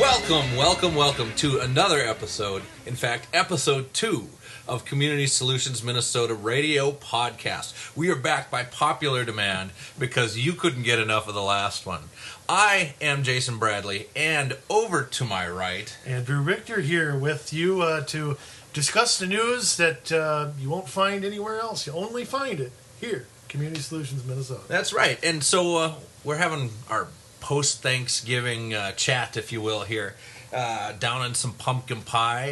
Welcome to another episode, in fact, episode 2 of Community Solutions Minnesota Radio Podcast. We are back by popular demand because you couldn't get enough of the last one. I am Jason Bradley, and over to my right, Andrew Richter here with you to discuss the news that you won't find anywhere else. You only find it here, Community Solutions Minnesota. That's right, and so we're having our post-Thanksgiving chat, if you will, here, down in some pumpkin pie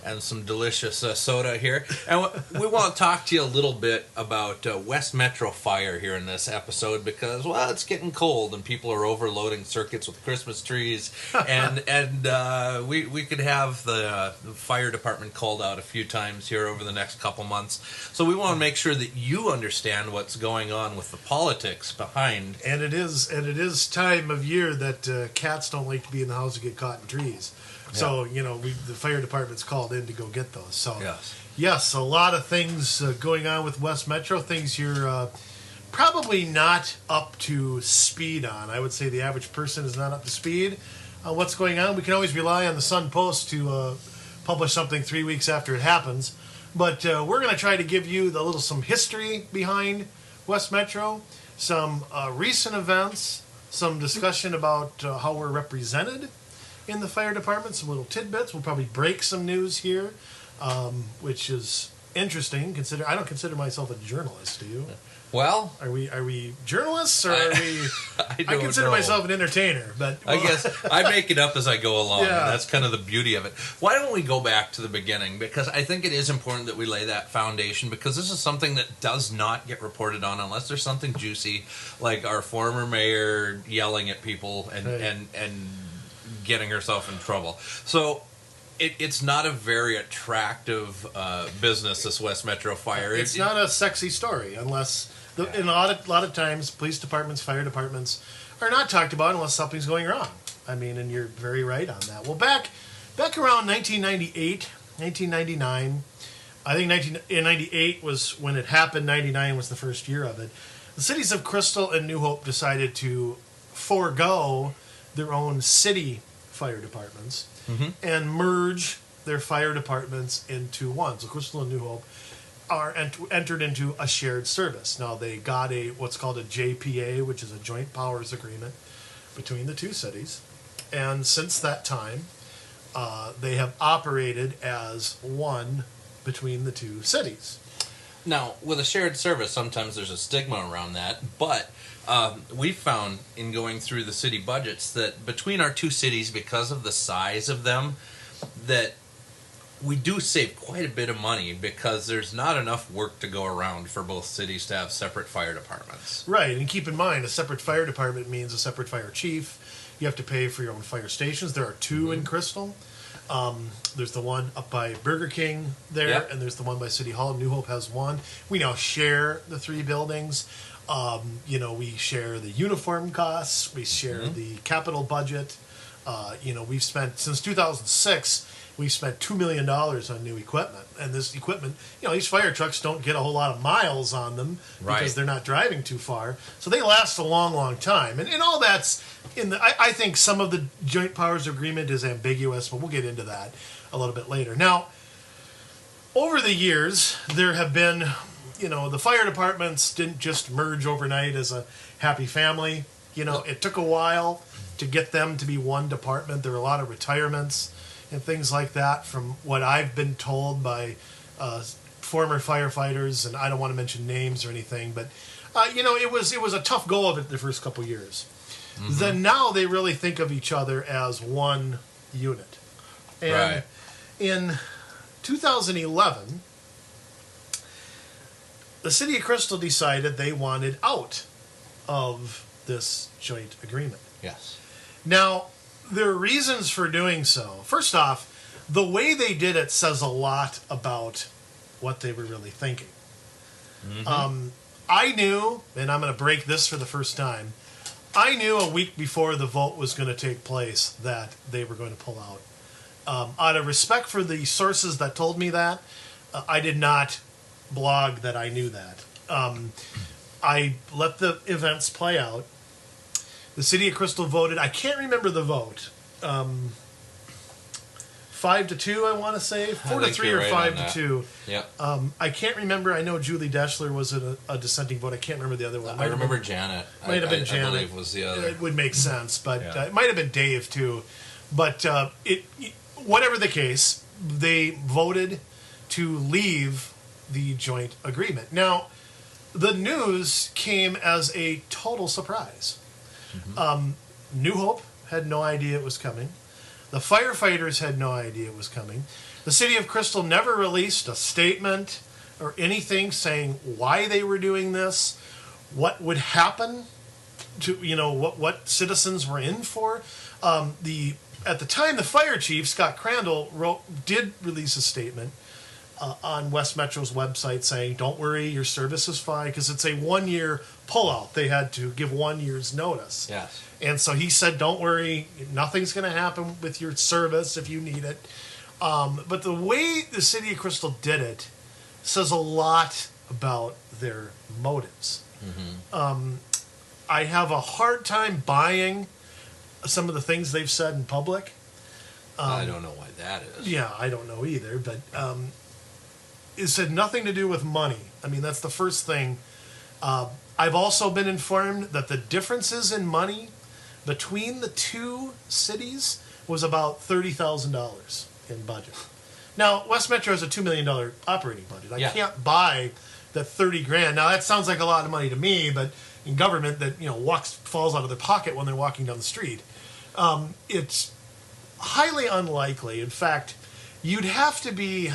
and some delicious soda here. And we want to talk to you a little bit about West Metro Fire here in this episode because, well, it's getting cold and people are overloading circuits with Christmas trees. and we could have the fire department called out a few times here over the next couple months. So we want to make sure that you understand what's going on with the politics behind. And it is time of year that cats don't like to be in the house to get caught in trees. So, the fire department's called in to go get those. So, yes, a lot of things going on with West Metro, things you're probably not up to speed on. I would say the average person is not up to speed on what's going on. We can always rely on the Sun Post to publish something 3 weeks after it happens. But we're going to try to give you some history behind West Metro, some recent events, some discussion about how we're represented in the fire department, some little tidbits. We'll probably break some news here, which is interesting. I don't consider myself a journalist. Do you? Well, are we journalists or are we? I consider myself an entertainer, but I guess I make it up as I go along. Yeah. And that's kind of the beauty of it. Why don't we go back to the beginning? Because I think it is important that we lay that foundation, because this is something that does not get reported on unless there's something juicy, like our former mayor yelling at people and getting herself in trouble. So it's not a very attractive business, this West Metro Fire. It's not a sexy story unless in a lot of times police departments, fire departments are not talked about unless something's going wrong. I mean, and you're very right on that. Well, back around 1998, 1999, I think 1998 was when it happened. 99 was the first year of it. The cities of Crystal and New Hope decided to forego their own city fire departments and merge their fire departments into one. So Crystal and New Hope are entered into a shared service. Now they got what's called a JPA, which is a joint powers agreement between the two cities. And since that time, they have operated as one between the two cities. Now, with a shared service, sometimes there's a stigma around that, but we found in going through the city budgets that between our two cities, because of the size of them, that we do save quite a bit of money because there's not enough work to go around for both cities to have separate fire departments. Right, and keep in mind, a separate fire department means a separate fire chief. You have to pay for your own fire stations. There are two in Crystal. There's the one up by Burger King there, and there's the one by City Hall. New Hope has one. We now share the three buildings. We share the uniform costs. We share the capital budget. We've spent, since 2006, we've spent $2 million on new equipment. And this equipment, these fire trucks don't get a whole lot of miles on them because they're not driving too far. So they last a long, long time. And all that's I think some of the joint powers agreement is ambiguous, but we'll get into that a little bit later. Now, over the years, there have been, the fire departments didn't just merge overnight as a happy family. It took a while to get them to be one department. There were a lot of retirements and things like that from what I've been told by former firefighters, and I don't want to mention names or anything, but it was a tough go of it the first couple years. Then now they really think of each other as one unit. And in 2011, the city of Crystal decided they wanted out of this joint agreement. Yes. Now, there are reasons for doing so. First off, the way they did it says a lot about what they were really thinking. I knew, and I'm going to break this for the first time, I knew a week before the vote was going to take place that they were going to pull out. Out of respect for the sources that told me that, I did not blog that I knew that. I let the events play out. The city of Crystal voted. I can't remember the vote. 5-2, I want to say 4-3 or right 5-2. Yeah. I can't remember. I know Julie Deschler was a dissenting vote. I can't remember the other one. I remember Janet. Might have been Janet. I believe was the other. It would make sense, but Yeah. it might have been Dave too. But whatever the case, they voted to leave the joint agreement. Now, the news came as a total surprise. New Hope had no idea it was coming. The firefighters had no idea it was coming. The city of Crystal never released a statement or anything saying why they were doing this, what would happen to, what citizens were in for. At the time, the fire chief, Scott Crandall, did release a statement on West Metro's website saying, don't worry, your service is fine, because it's a 1-year pullout. They had to give 1 year's notice. Yes. And so he said, don't worry, nothing's going to happen with your service if you need it. But the way the city of Crystal did it says a lot about their motives. I have a hard time buying some of the things they've said in public. I don't know why that is. Yeah, I don't know either, but it said nothing to do with money. I mean, that's the first thing. I've also been informed that the differences in money between the two cities was about $30,000 in budget. Now, West Metro has a $2 million operating budget. I can't buy that 30 grand. Now, that sounds like a lot of money to me, but in government that, falls out of their pocket when they're walking down the street. It's highly unlikely. In fact, you'd have to be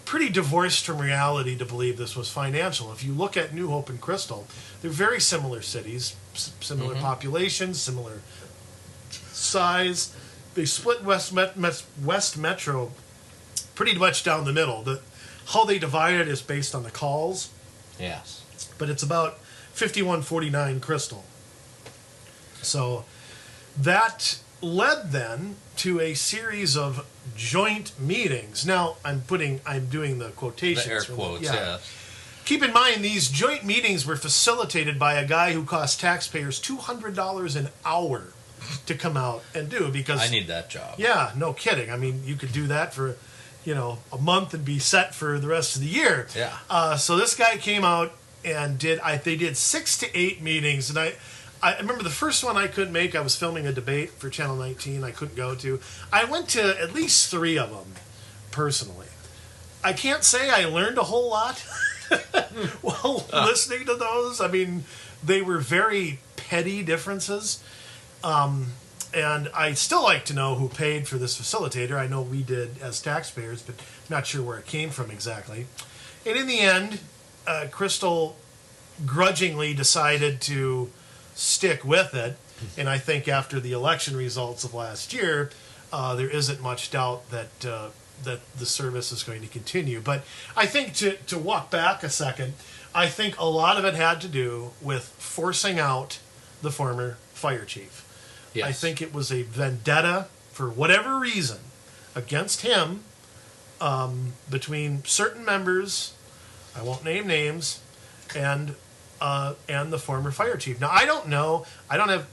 pretty divorced from reality to believe this was financial. If you look at New Hope and Crystal, they're very similar cities, similar populations, similar size. They split West Metro pretty much down the middle. How they divide it is based on the calls. Yes. But it's about 51-49 Crystal. So that led then to a series of joint meetings. Now I'm doing the quotations. The air quotes, yes. Keep in mind, these joint meetings were facilitated by a guy who cost taxpayers $200 an hour to come out and do, because I need that job. Yeah, no kidding. I mean, you could do that for, a month and be set for the rest of the year. Yeah. So this guy came out and they did 6 to 8 meetings, and I remember the first one I couldn't make. I was filming a debate for Channel 19 I couldn't go to. I went to at least 3 of them, personally. I can't say I learned a whole lot while listening to those. I mean, they were very petty differences. And I still like to know who paid for this facilitator. I know we did as taxpayers, but not sure where it came from exactly. And in the end, Crystal grudgingly decided to stick with it. And I think after the election results of last year, there isn't much doubt that the service is going to continue. But I think to walk back a second, I think a lot of it had to do with forcing out the former fire chief. Yes. I think it was a vendetta, for whatever reason, against him, between certain members, I won't name names, and the former fire chief. Now, I don't know. I don't have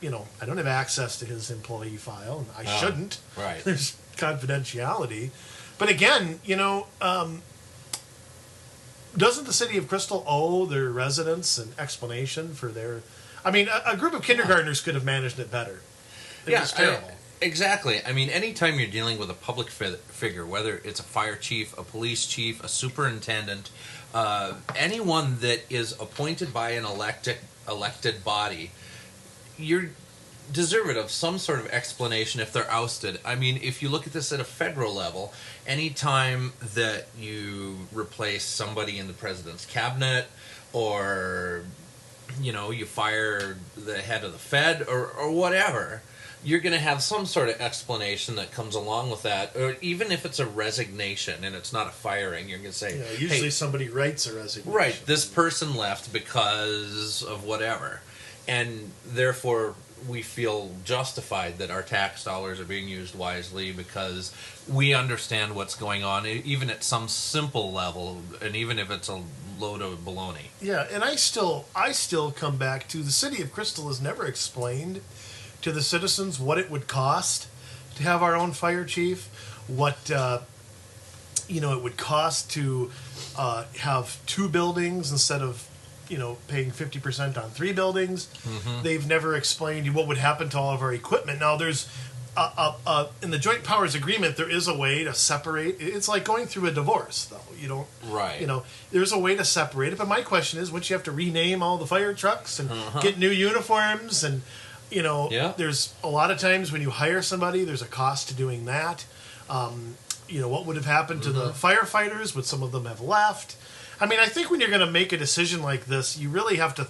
access to his employee file, and I shouldn't. Right. There's confidentiality. But again, doesn't the city of Crystal owe their residents an explanation for their... I mean, a group of kindergartners could have managed it better. It was terrible. Exactly. I mean, anytime you're dealing with a public figure, whether it's a fire chief, a police chief, a superintendent, anyone that is appointed by an elected body, you're deserving of some sort of explanation if they're ousted. I mean, if you look at this at a federal level, anytime that you replace somebody in the president's cabinet, or you fire the head of the Fed or whatever, you're going to have some sort of explanation that comes along with that. Or even if it's a resignation and it's not a firing, you're going to say... Yeah, usually somebody writes a resignation. Right, this person left because of whatever. And therefore, we feel justified that our tax dollars are being used wisely because we understand what's going on, even at some simple level, and even if it's a load of baloney. Yeah, and I still come back to the city of Crystal has never explained to the citizens what it would cost to have our own fire chief, what it would cost to have 2 buildings instead of paying 50% on 3 buildings. They've never explained what would happen to all of our equipment. Now there's in the joint powers agreement, there is a way to separate. It's like going through a divorce, though. You don't, right? There's a way to separate it. But my question is, would you have to rename all the fire trucks and get new uniforms? And there's a lot of times when you hire somebody, there's a cost to doing that. What would have happened to the firefighters? Would some of them have left? I mean, I think when you're going to make a decision like this, you really have to.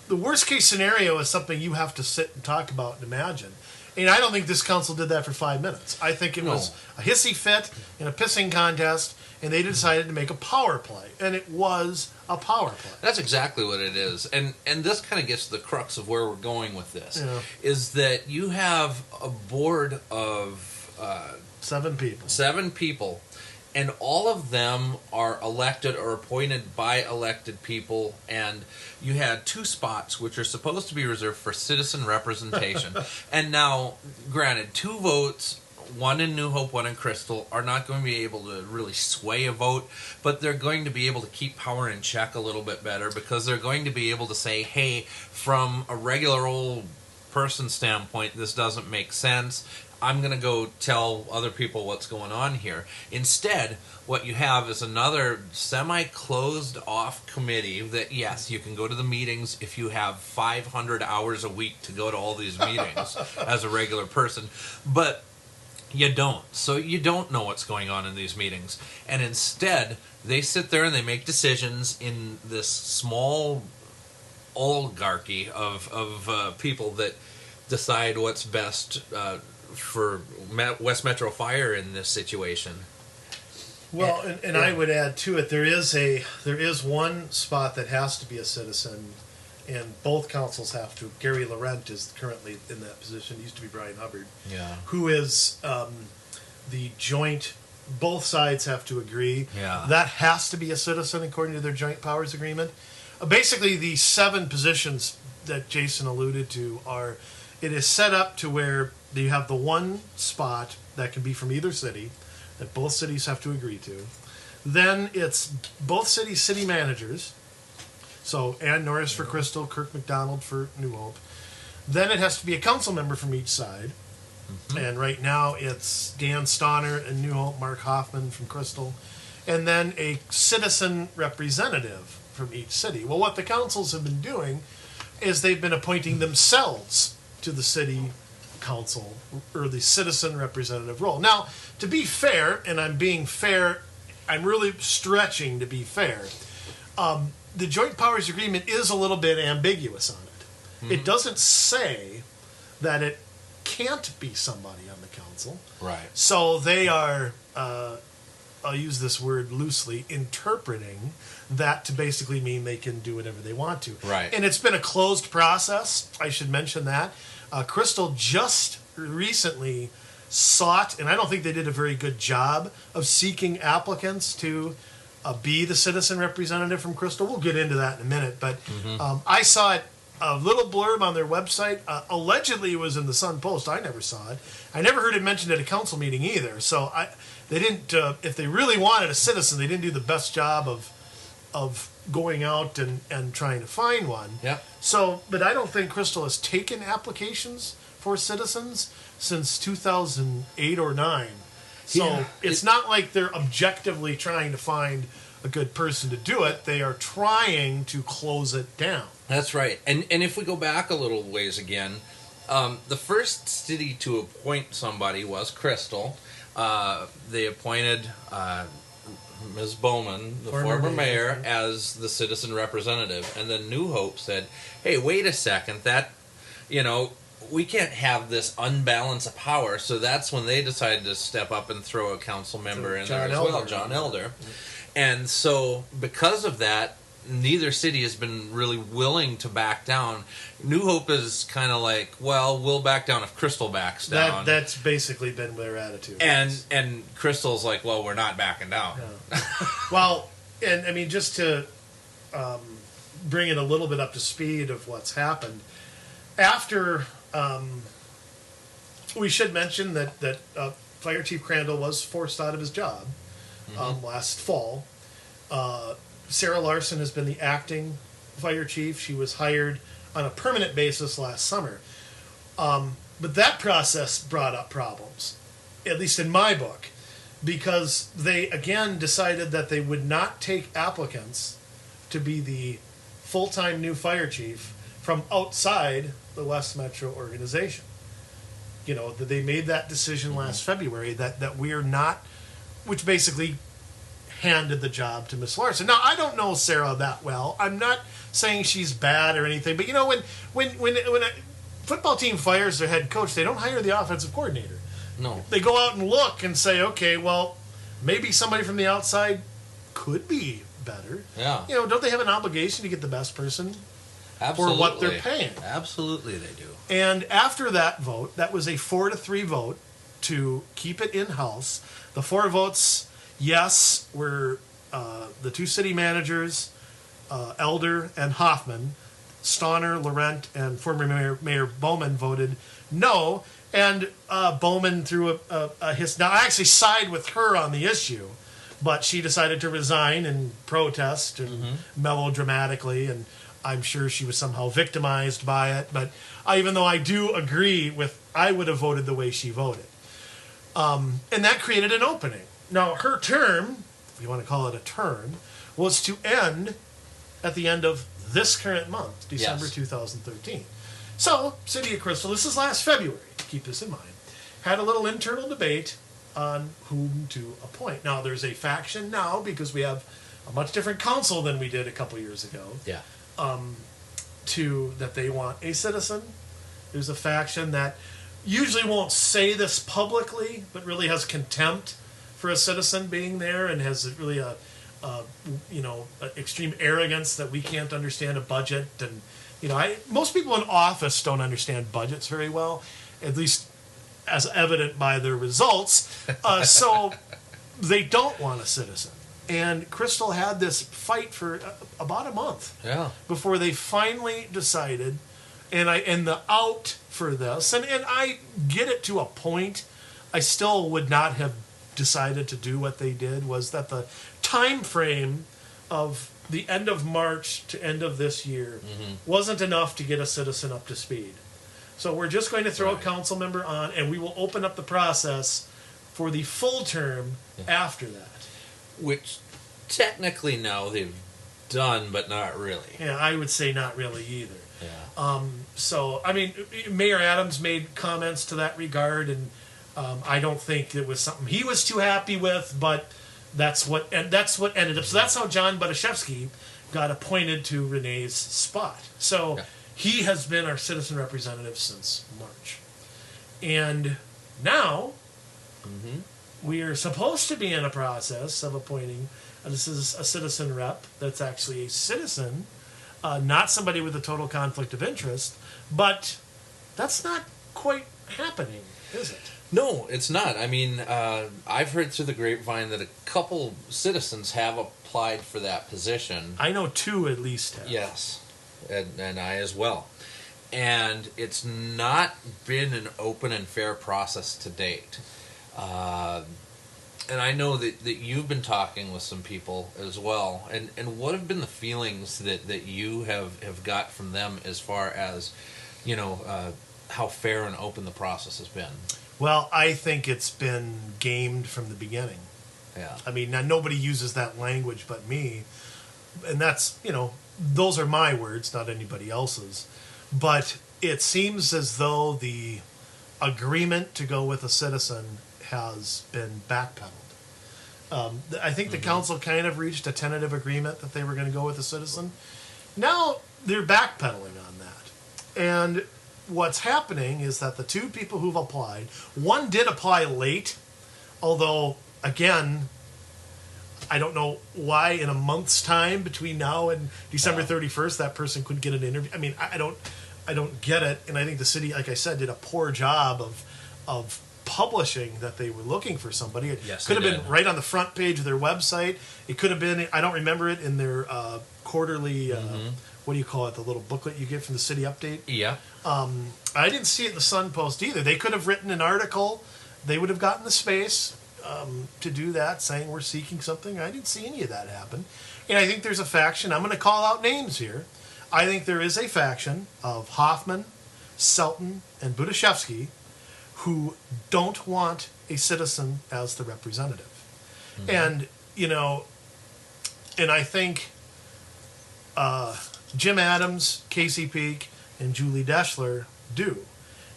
The worst case scenario is something you have to sit and talk about and imagine. And I don't think this council did that for 5 minutes. I think it was a hissy fit in a pissing contest, and they decided to make a power play. And it was a power play. That's exactly what it is. And this kind of gets to the crux of where we're going with this, is that you have a board of 7 people. 7 people, and all of them are elected or appointed by elected people, and you had 2 spots which are supposed to be reserved for citizen representation. And now, granted, 2 votes, one in New Hope, one in Crystal, are not going to be able to really sway a vote, but they're going to be able to keep power in check a little bit better, because they're going to be able to say, hey, from a regular old person standpoint, this doesn't make sense. I'm going to go tell other people what's going on here. Instead, what you have is another semi-closed off committee that, yes, you can go to the meetings if you have 500 hours a week to go to all these meetings as a regular person, but you don't. So you don't know what's going on in these meetings. And instead, they sit there and they make decisions in this small oligarchy of people that decide what's best for West Metro Fire in this situation. Well, and I would add to it, there is one spot that has to be a citizen, and both councils have to. Gary Laurent is currently in that position. He used to be Brian Hubbard. Yeah. Who is the joint, both sides have to agree. Yeah. That has to be a citizen according to their joint powers agreement. Basically, the 7 positions that Jason alluded to are, it is set up to where you have the one spot that can be from either city, that both cities have to agree to. Then it's both cities' city managers. So Ann Norris for Crystal, Kirk McDonald for New Hope. Then it has to be a council member from each side. And right now it's Dan Stonner in New Hope, Mark Hoffman from Crystal, and then a citizen representative from each city. Well, what the councils have been doing is they've been appointing themselves to the city council or the citizen representative role. Now, to be fair, and I'm being fair, I'm really stretching to be fair. The joint powers agreement is a little bit ambiguous on it. It doesn't say that it can't be somebody on the council. Right. So they are, I'll use this word loosely, interpreting that to basically mean they can do whatever they want to. Right. And it's been a closed process. I should mention that. Crystal just recently sought, and I don't think they did a very good job of seeking applicants to be the citizen representative from Crystal. We'll get into that in a minute, but I saw it, a little blurb on their website. Allegedly, it was in the Sun Post. I never saw it. I never heard it mentioned at a council meeting either. So they didn't. If they really wanted a citizen, they didn't do the best job of going out and trying to find one. Yeah. So, but I don't think Crystal has taken applications for citizens since 2008 or 9. So Yeah, it's not like they're objectively trying to find a good person to do it. They are trying to close it down. That's right. And if we go back a little ways again, the first city to appoint somebody was Crystal. They appointed Ms. Bowman, the former mayor, as the citizen representative. And then New Hope said, hey, wait a second, that, we can't have this unbalance of power. So that's when they decided to step up and throw a council member in there as well, John Elder. And so because of that, neither city has been really willing to back down. New Hope is kind of like, well, we'll back down if Crystal backs down. That's basically been their attitude. And Crystal's like, well, we're not backing down. Yeah. Well, and I mean, just to bring it a little bit up to speed of what's happened, after We should mention that Fire Chief Crandall was forced out of his job last fall. Sarah Larson has been the acting fire chief. She was hired on a permanent basis last summer. But that process brought up problems, at least in my book, because they again decided that they would not take applicants to be the full-time new fire chief from outside the West Metro organization. You know, that they made that decision last February that we're not, which basically handed the job to Miss Larson. Now, I don't know Sarah that well. I'm not saying she's bad or anything, but you know, when a football team fires their head coach, they don't hire the offensive coordinator. No. They go out and look and say, okay, well, maybe somebody from the outside could be better. Yeah. You know, don't they have an obligation to get the best person Absolutely. for what they're paying? Absolutely, they do. And after that vote, that was a 4-3 vote to keep it in-house. The 4 votes, yes, were the 2 city managers, Elder and Hoffman. Stauner, Laurent, and former Mayor Bowman voted no. And Bowman threw now, I actually side with her on the issue, but she decided to resign and protest and melodramatically, and I'm sure she was somehow victimized by it. But even though I do agree with, I would have voted the way she voted. And that created an opening. Now, her term, if you want to call it a term, was to end at the end of this current month, December 2013. So, City of Crystal, this is last February, keep this in mind, had a little internal debate on whom to appoint. Now, there's a faction now, because we have a much different council than we did a couple years ago, Yeah. that they want a citizen. There's a faction that usually won't say this publicly, but really has contempt for a citizen being there and has really a extreme arrogance that we can't understand a budget. And, you know, most people in office don't understand budgets very well, at least as evident by their results. So they don't want a citizen. And Crystal had this fight for about a month before they finally decided, and the out for this, and I get it to a point. I still would not have decided to do what they did, was that the time frame of the end of March to end of this year wasn't enough to get a citizen up to speed. So we're just going to throw a council member on, and we will open up the process for the full term after that. Which technically now they've done, but not really. Yeah, I would say not really either. Yeah. So, I mean, Mayor Adams made comments to that regard, and I don't think it was something he was too happy with, but that's what ended up. So that's how John Badashevsky got appointed to Renee's spot. So he has been our citizen representative since March. And now we are supposed to be in a process of appointing, this is a citizen rep that's actually a citizen, not somebody with a total conflict of interest, but that's not quite happening, is it? No, it's not. I mean, I've heard through the grapevine that a couple citizens have applied for that position. I know 2 at least have. Yes, and I as well. And it's not been an open and fair process to date. And I know that you've been talking with some people as well. And what have been the feelings that you have got from them as far as, how fair and open the process has been? Well, I think it's been gamed from the beginning. Yeah. I mean, now nobody uses that language but me. And that's, those are my words, not anybody else's. But it seems as though the agreement to go with a citizen has been backpedaled. I think the council kind of reached a tentative agreement that they were going to go with a citizen. Now they're backpedaling on that. And what's happening is that the 2 people who've applied, one did apply late, although, again, I don't know why in a month's time between now and December 31st that person couldn't get an interview. I mean, I don't get it, and I think the city, like I said, did a poor job of publishing that they were looking for somebody. It could have been right on the front page of their website. It could have been, I don't remember it, in their quarterly what do you call it? The little booklet you get from the city update. Yeah. I didn't see it in the Sun Post either. They could have written an article. They would have gotten the space to do that, saying we're seeking something. I didn't see any of that happen. And I think there's a faction. I'm going to call out names here. I think there is a faction of Hoffman, Selton, and Budashevsky who don't want a citizen as the representative. Mm-hmm. And, you know, and I think Jim Adams, Casey Peak, and Julie Deschler do.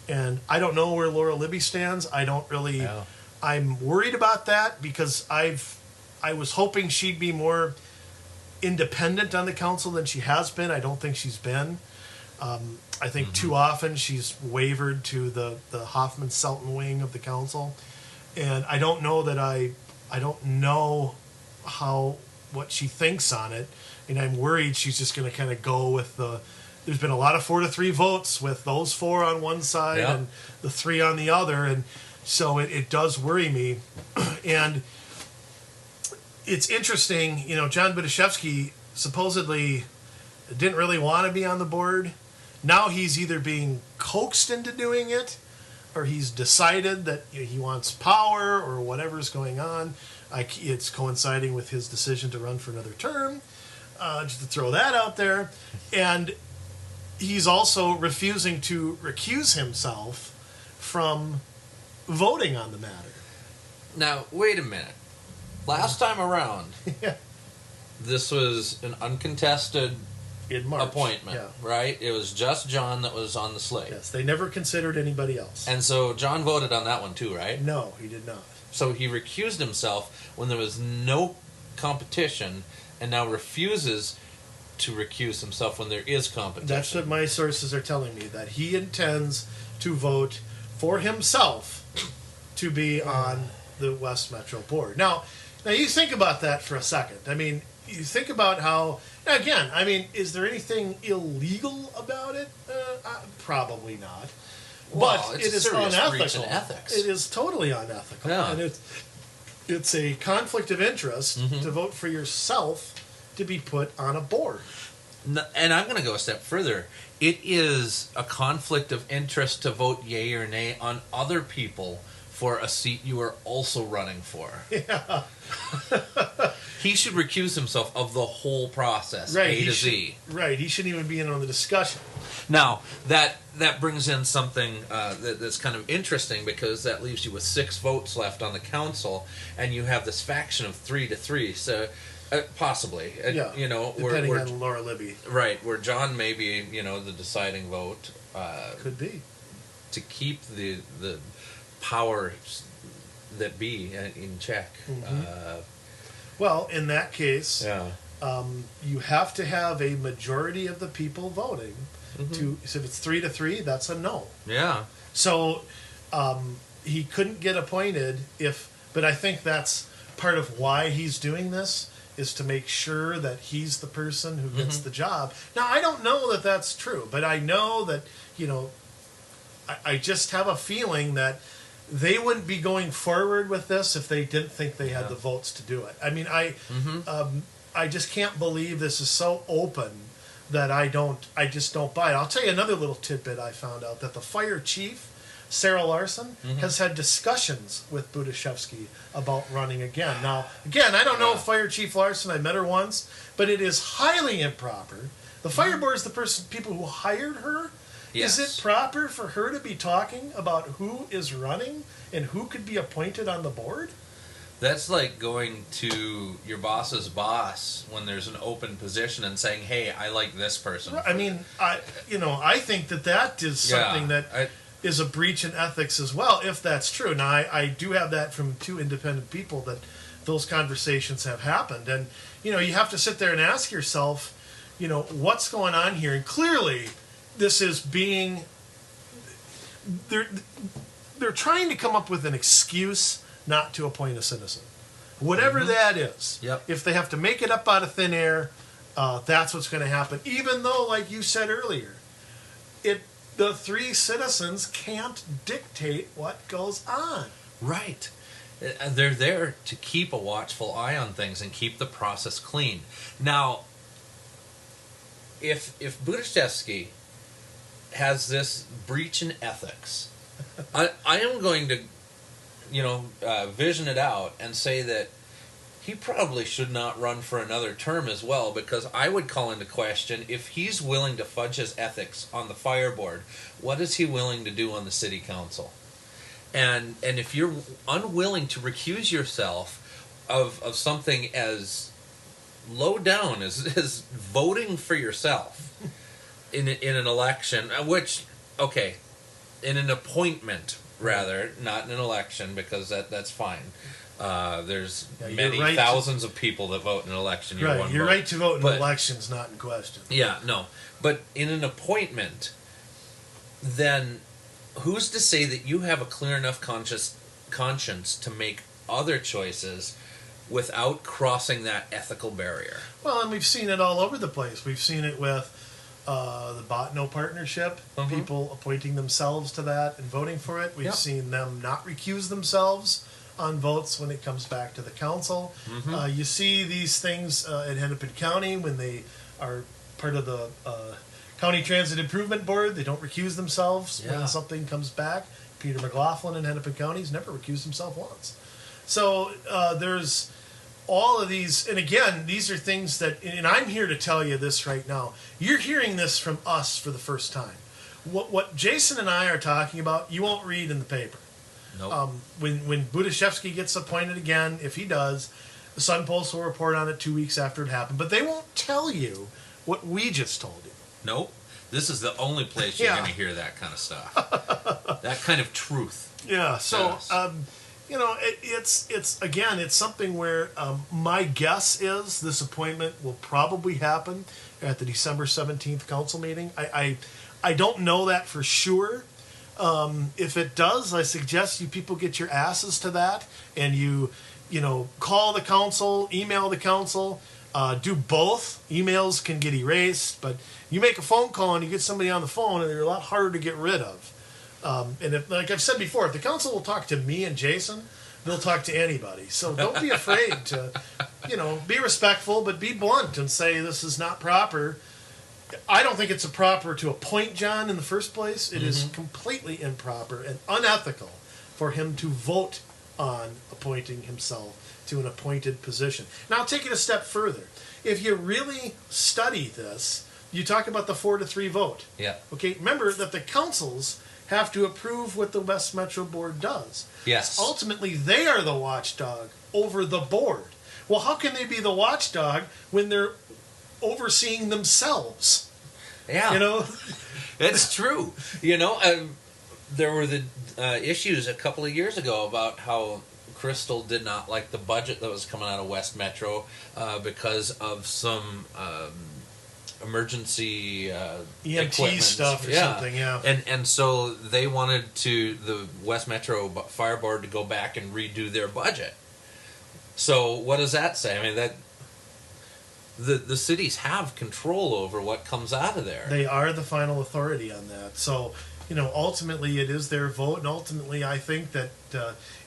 And I don't know where Laura Libby stands. I don't really... No. I'm worried about that because I was hoping she'd be more independent on the council than she has been. I don't think she's been. I think too often she's wavered to the Hoffman-Selton wing of the council. And I don't know that I don't know what she thinks on it. And I'm worried she's just going to kind of go with there's been a lot of 4-3 votes with those 4 on one side and the 3 on the other. And so it does worry me. And it's interesting, you know, John Budashevsky supposedly didn't really want to be on the board. Now he's either being coaxed into doing it or he's decided that he wants power or whatever's going on. It's coinciding with his decision to run for another term, just to throw that out there. And he's also refusing to recuse himself from voting on the matter. Now, wait a minute. Last time around, yeah. This was an uncontested in March. Appointment, right? It was just John that was on the slate. Yes, they never considered anybody else. And so John voted on that one too, right? No, he did not. So he recused himself when there was no competition and now refuses to recuse himself when there is competition. That's what my sources are telling me, that he intends to vote for himself to be on the West Metro Board. Now you think about that for a second. I mean, you think about how, again, I mean, is there anything illegal about it? Probably not. Well, but it is unethical. Ethics. It is totally unethical. Yeah. And it's a conflict of interest to vote for yourself to be put on a board. And I'm going to go a step further. It is a conflict of interest to vote yay or nay on other people for a seat you are also running for. Yeah. He should recuse himself of the whole process, right, A to Z. Right, he shouldn't even be in on the discussion. Now, that brings in something that's kind of interesting, because that leaves you with 6 votes left on the council, and you have this faction of 3-3, so possibly. You know, depending on Laura Libby. Right, where John may be, you know, the deciding vote. Could be. To keep the powers that be in check. Well, in that case, you have to have a majority of the people voting. So if it's 3-3, that's a no. Yeah. So he couldn't get appointed but I think that's part of why he's doing this, is to make sure that he's the person who gets the job. Now, I don't know that that's true, but I know that, you know, I just have a feeling that they wouldn't be going forward with this if they didn't think they had the votes to do it. I mean, I just can't believe this is so open that I just don't buy it. I'll tell you another little tidbit I found out, that the fire chief, Sarah Larson, has had discussions with Budashevsky about running again. Now, again, I don't know Fire Chief Larson. I met her once, but it is highly improper. The fire board is the people who hired her. Yes. Is it proper for her to be talking about who is running and who could be appointed on the board? That's like going to your boss's boss when there's an open position and saying, "Hey, I like this person." I mean, I think that is something that is a breach in ethics as well, if that's true. Now, I do have that from 2 independent people, that those conversations have happened, and you have to sit there and ask yourself, what's going on here? And clearly, this is being they're trying to come up with an excuse not to appoint a citizen, whatever that is. Yep. If they have to make it up out of thin air, that's what's going to happen. Even though, like you said earlier, the 3 citizens can't dictate what goes on. Right. They're there to keep a watchful eye on things and keep the process clean. Now, if Budashevsky has this breach in ethics, I am going to, vision it out and say that he probably should not run for another term as well, because I would call into question, if he's willing to fudge his ethics on the fire board, what is he willing to do on the city council? And if you're unwilling to recuse yourself of something as low down as voting for yourself in an election, in an appointment rather, not in an election, because that's fine. There's many thousands of people that vote in an election. Your right to vote in an election is not in question. Yeah, no. But in an appointment, then who's to say that you have a clear enough conscience to make other choices without crossing that ethical barrier? Well, and we've seen it all over the place. We've seen it with the Botno partnership, people appointing themselves to that and voting for it. We've seen them not recuse themselves on votes when it comes back to the council. You see these things in Hennepin County when they are part of the County Transit Improvement Board. They don't recuse themselves when something comes back. Peter McLaughlin in Hennepin County has never recused himself once. So there's all of these, and again, these are things that, and I'm here to tell you this right now. You're hearing this from us for the first time. What Jason and I are talking about, you won't read in the paper. Nope. When Budashevsky gets appointed again, if he does, the Sun Post will report on it 2 weeks after it happened. But they won't tell you what we just told you. Nope. This is the only place you're going to hear that kind of stuff. That kind of truth. Yeah. So, it's something where my guess is this appointment will probably happen at the December 17th council meeting. I don't know that for sure. If it does, I suggest you people get your asses to that, and you call the council, email the council, do both. Emails can get erased, but you make a phone call and you get somebody on the phone, and they're a lot harder to get rid of. And if, like I've said before, if the council will talk to me and Jason, they'll talk to anybody. So don't be afraid to, be respectful, but be blunt and say this is not proper. I don't think it's proper to appoint John in the first place. It is completely improper and unethical for him to vote on appointing himself to an appointed position. Now, I'll take it a step further. If you really study this, you talk about the 4-3 vote. Yeah. Okay, remember that the councils have to approve what the West Metro Board does. Yes. Ultimately, they are the watchdog over the board. Well, how can they be the watchdog when they're overseeing themselves? Yeah. It's true. There were the issues a couple of years ago about how Crystal did not like the budget that was coming out of West Metro because of some emergency EMT equipment stuff or something, and so they wanted the West Metro Fire Board to go back and redo their budget. So what does that say? I mean, that the cities have control over what comes out of there. They are the final authority on that. So, ultimately it is their vote, and ultimately I think that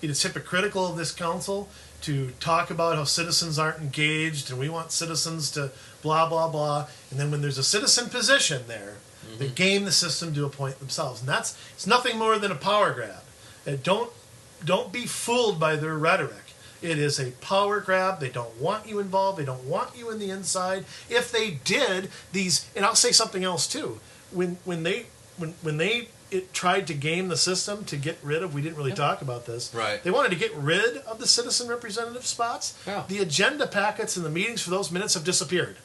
it is hypocritical of this council to talk about how citizens aren't engaged and we want citizens to blah, blah, blah. And then when there's a citizen position there, they game the system to appoint themselves. And it's nothing more than a power grab. And don't be fooled by their rhetoric. It is a power grab. They don't want you involved. They don't want you in the inside. If they did, and I'll say something else too. When they tried to game the system to get rid of, we didn't really talk about this. Right. They wanted to get rid of the citizen representative spots. Yeah. The agenda packets and the meetings for those minutes have disappeared.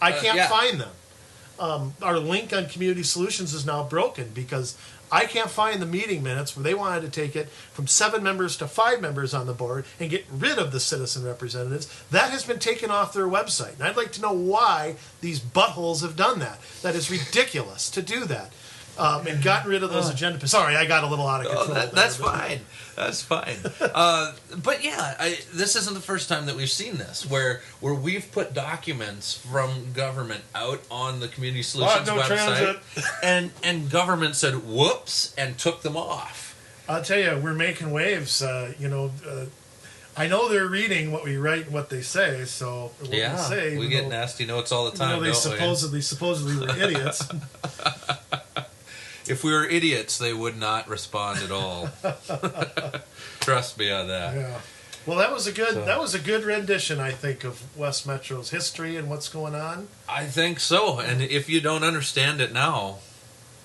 I can't find them. Our link on Community Solutions is now broken because I can't find the meeting minutes where they wanted to take it from 7 members to 5 members on the board and get rid of the citizen representatives. That has been taken off their website. And I'd like to know why these buttholes have done that. That is ridiculous to do that. And gotten rid of those agenda. Sorry, I got a little out of control. That's fine. That's fine. But yeah, this isn't the first time that we've seen this, where we've put documents from government out on the Community Solutions website, and government said whoops and took them off. I'll tell you, we're making waves. I know they're reading what we write and what they say, so what Yeah, we say. we get nasty notes all the time. They don't supposedly were idiots. If we were idiots, they would not respond at all. Trust me on that. Yeah. Well, that was a good rendition, I think, of West Metro's history and what's going on. I think so. And if you don't understand it now,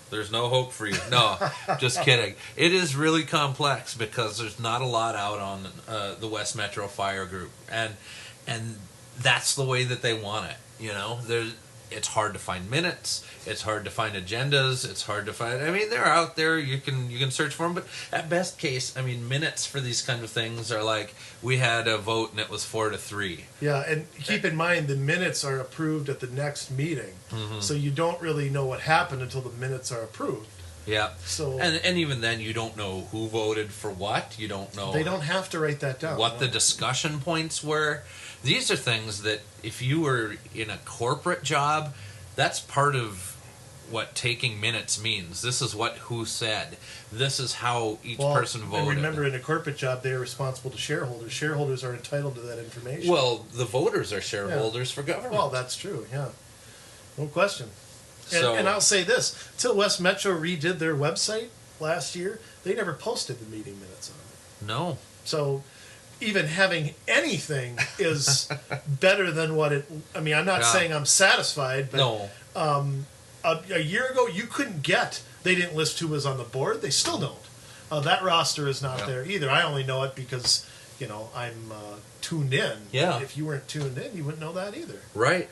there's no hope for you. No, just kidding. It is really complex because there's not a lot out on the West Metro Fire Group, and that's the way that they want it. You know, it's hard to find minutes. It's hard to find agendas. It's hard to find. I mean, they're out there. You can search for them. But at best case, I mean, minutes for these kind of things are like we had a vote and it was 4-3. Yeah, and keep in mind the minutes are approved at the next meeting, so you don't really know what happened until the minutes are approved. Yeah. So and even then, you don't know who voted for what. You don't know. They don't have to write that down. What the discussion points were. These are things that if you were in a corporate job, that's part of what taking minutes means. This is what who said. This is how each person voted. And remember, in a corporate job, they are responsible to shareholders. Shareholders are entitled to that information. Well, the voters are shareholders for government. Well, that's true, yeah. No question. So, and I'll say this, till West Metro redid their website last year, they never posted the meeting minutes on it. No. So even having anything is better than what it... I mean, I'm not saying I'm satisfied, but no. A year ago, you couldn't get... They didn't list who was on the board. They still don't. That roster is not there either. I only know it because, I'm tuned in. Yeah. But if you weren't tuned in, you wouldn't know that either. Right.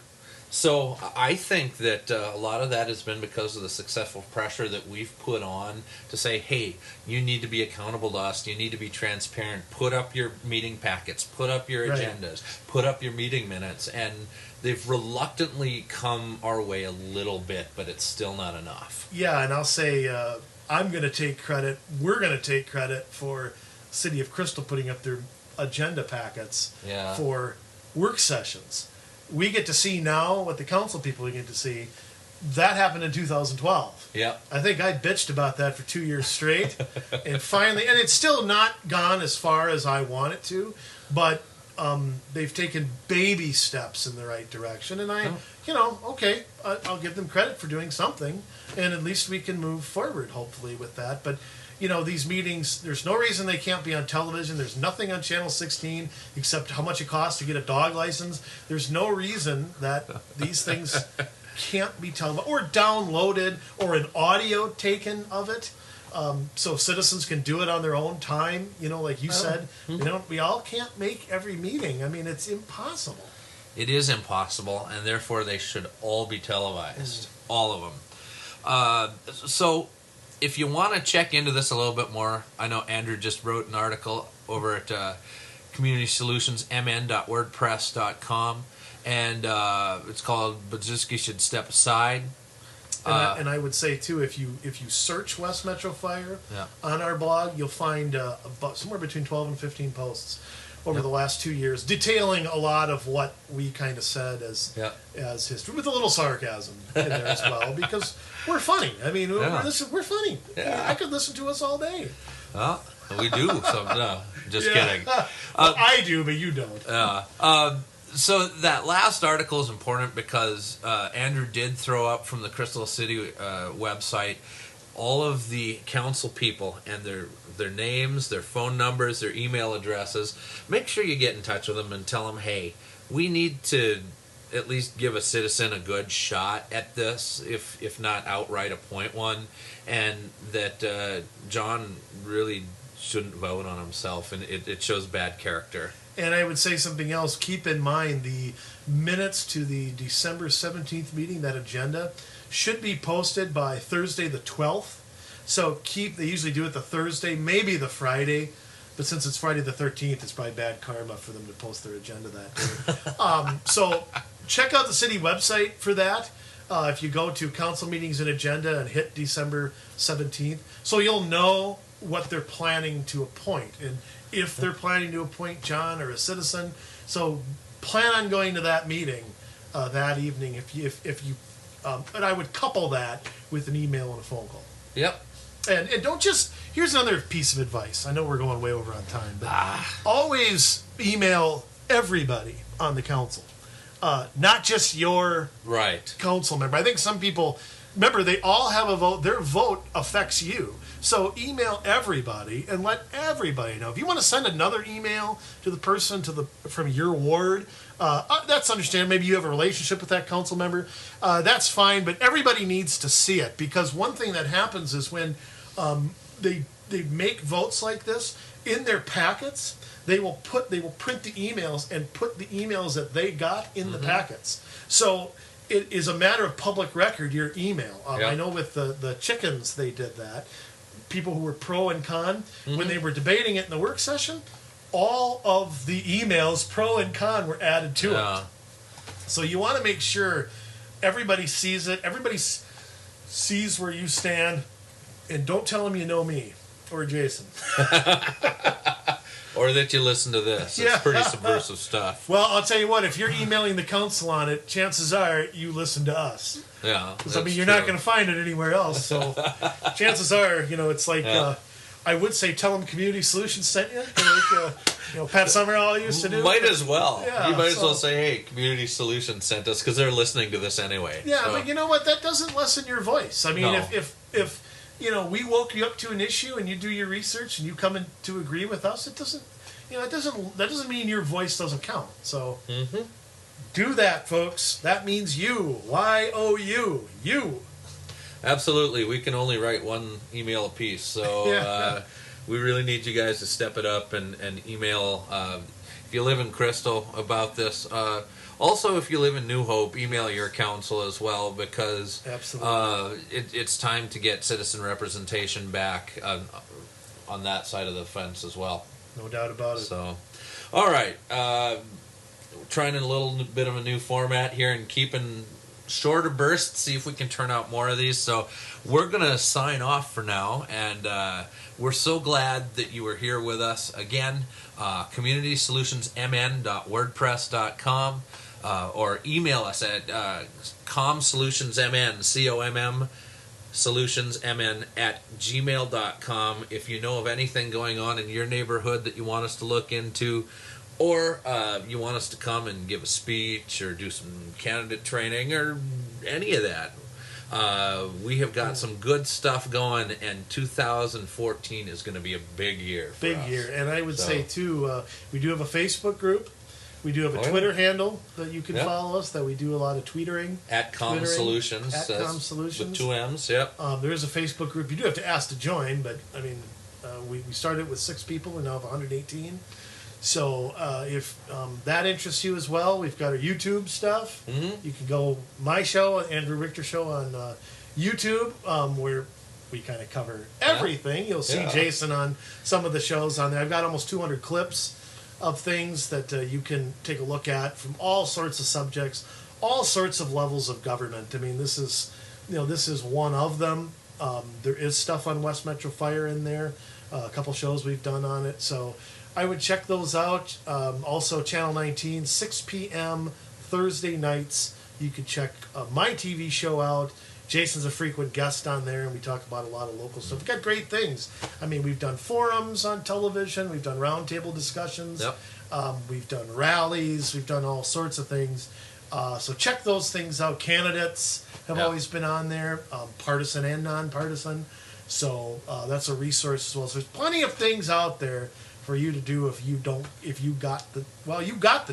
So I think that a lot of that has been because of the successful pressure that we've put on to say, hey, you need to be accountable to us. You need to be transparent. Put up your meeting packets. Put up your agendas. Put up your meeting minutes. And they've reluctantly come our way a little bit, but it's still not enough. Yeah, and I'll say I'm going to take credit. We're going to take credit for City of Crystal putting up their agenda packets for work sessions. We get to see now what the council people get to see. That happened in 2012. Yeah. I think I bitched about that for 2 years straight. And finally, and it's still not gone as far as I want it to, but they've taken baby steps in the right direction. And I'll give them credit for doing something. And at least we can move forward, hopefully, with that. But these meetings, there's no reason they can't be on television. There's nothing on Channel 16 except how much it costs to get a dog license. There's no reason that these things can't be televised or downloaded or an audio taken of it. So citizens can do it on their own time, like you said. We all can't make every meeting. I mean, it's impossible. It is impossible, and therefore they should all be televised. All of them. So if you want to check into this a little bit more, I know Andrew just wrote an article over at communitysolutions.mn.wordpress.com, and it's called Budzinski Should Step Aside. And I would say too, if you search West Metro Fire on our blog, you'll find about somewhere between 12 and 15 posts over the last 2 years, detailing a lot of what we kind of said as history, with a little sarcasm in there as well, because we're funny. I mean, we're funny. Yeah. I could listen to us all day. Well, we do. So, no, just kidding. I do, but you don't. So that last article is important because Andrew did throw up from the Crystal City website all of the council people and their names, their phone numbers, their email addresses. Make sure you get in touch with them and tell them, hey, we need to at least give a citizen a good shot at this, if not outright appoint one, and that John really shouldn't vote on himself, and it shows bad character. And I would say something else. Keep in mind the minutes to the December 17th meeting, that agenda, should be posted by Thursday the 12th. So they usually do it the Thursday, maybe the Friday, but since it's Friday the 13th, it's probably bad karma for them to post their agenda that day. So check out the city website for that. If you go to council meetings and agenda and hit December 17th, so you'll know what they're planning to appoint. And if they're planning to appoint John or a citizen, so plan on going to that meeting that evening. If you, and I would couple that with an email and a phone call. Yep. And don't just Here's another piece of advice. I know we're going way over on time, but always email everybody on the council, not just your Right. council member. I think some people, remember, they all have a vote. Their vote affects you. So email everybody and let everybody know. If you want to send another email to the person from your ward, that's understandable. Maybe you have a relationship with that council member. That's fine, but everybody needs to see it, because one thing that happens is when they make votes like this in their packets, they will print the emails and put the emails that they got in the packets. So it is a matter of public record, your email. Yep. I know with the chickens they did that. People who were pro and con, when they were debating it in the work session, all of the emails pro and con were added to it. So you want to make sure everybody sees it. Everybody sees where you stand, and don't tell them you know me or Jason. Or that you listen to this. Yeah. It's pretty subversive stuff. Well, I'll tell you what, if you're emailing the council on it, chances are you listen to us. Yeah. Because, I mean, you're not going to find it anywhere else. So chances are, it's like, I would say tell them Community Solutions sent you. Like, Pat Summerall used to do. Might as well. Yeah, You might as well say, hey, Community Solutions sent us, because they're listening to this anyway. Yeah, so. but you know what? That doesn't lessen your voice. I mean, No. if we woke you up to an issue and you do your research and you come in to agree with us, it doesn't, that doesn't mean your voice doesn't count. So do that, folks. That means you. Y-O-U. You. Absolutely. We can only write one email apiece, so we really need you guys to step it up and email. If you live in Crystal about this. Also, if you live in New Hope, email your council as well, because it's time to get citizen representation back on that side of the fence as well. No doubt about it. So, all right. Trying a little bit of a new format here and keeping shorter bursts, see if we can turn out more of these. So we're going to sign off for now, and we're so glad that you were here with us again. CommunitySolutionsMN.wordpress.com, or email us at CommSolutionsMN, C-O-M-M, solutionsmn@gmail.com if you know of anything going on in your neighborhood that you want us to look into, or you want us to come and give a speech or do some candidate training or any of that. We have got some good stuff going, and 2014 is going to be a big year for us. Big year. And I would say, too, we do have a Facebook group. We do have a Twitter handle that you can follow us, that we do a lot of tweetering. At CommSolutions. At CommSolutions. With 2 M's, yep. There is a Facebook group. You do have to ask to join, but, I mean, we started with 6 people and now have 118. So if that interests you as well, we've got our YouTube stuff. You can go my show, Andrew Richter Show, on YouTube, where we kind of cover everything. You'll see Jason on some of the shows on there. I've got almost 200 clips of things that you can take a look at from all sorts of subjects, all sorts of levels of government. I mean, this is one of them. There is stuff on West Metro Fire in there, a couple shows we've done on it. So I would check those out. Also, Channel 19, 6 p.m. Thursday nights. You can check my TV show out. Jason's a frequent guest on there, and we talk about a lot of local stuff. We've got great things. I mean, we've done forums on television. We've done roundtable discussions. Yep. We've done rallies. We've done all sorts of things. So check those things out. Candidates have always been on there, partisan and nonpartisan. So that's a resource as well. So there's plenty of things out there for you to do if you got the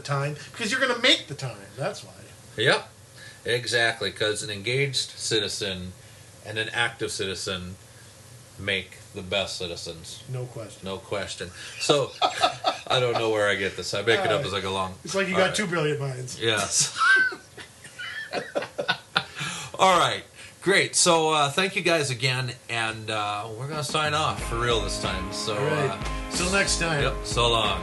time, because you're going to make the time. That's why. Yep, exactly, because an engaged citizen and an active citizen make the best citizens. No question. No question. So, I don't know where I get this. I make it up as I go along. It's like you got two brilliant minds. Yes. All right. Great. So thank you guys again, and we're going to sign off for real this time. So, all right. Till next time. Yep. So long.